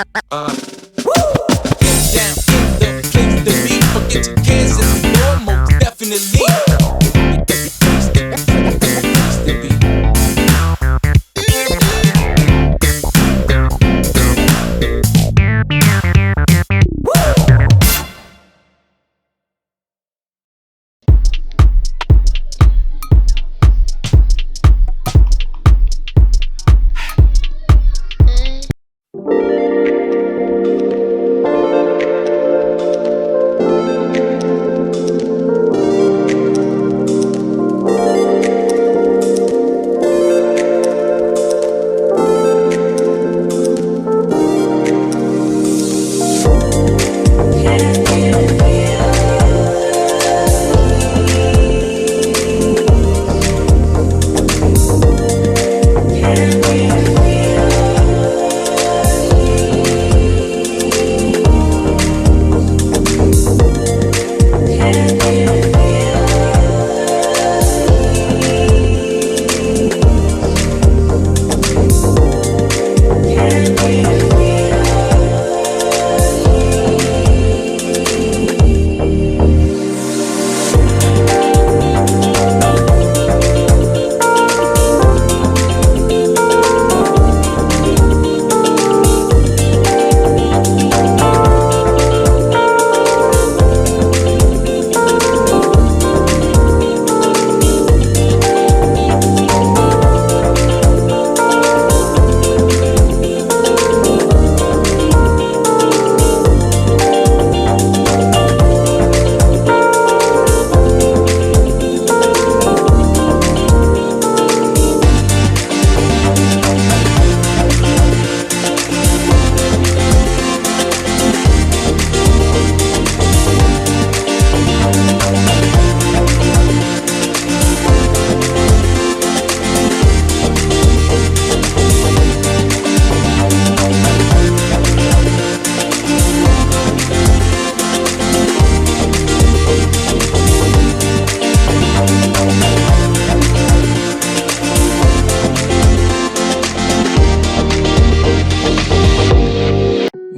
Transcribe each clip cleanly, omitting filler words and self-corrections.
Down in the place to be. Forget your cares and the more, most definitely.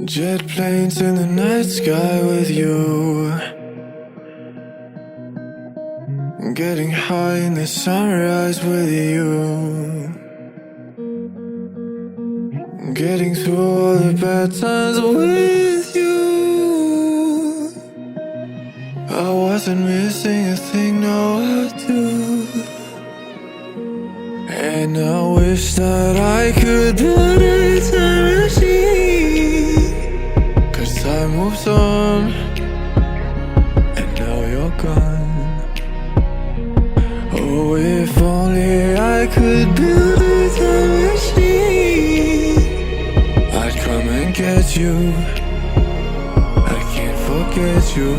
Jet planes in the night sky with you, getting high in the sunrise with you, getting through all the bad times with you. I wasn't missing a thing, now I do. And I wish that I could build a time machine, 'cause time moves on, and now you're gone. Oh, if only I could build a time machine, I'd come and get you. I can't forget you.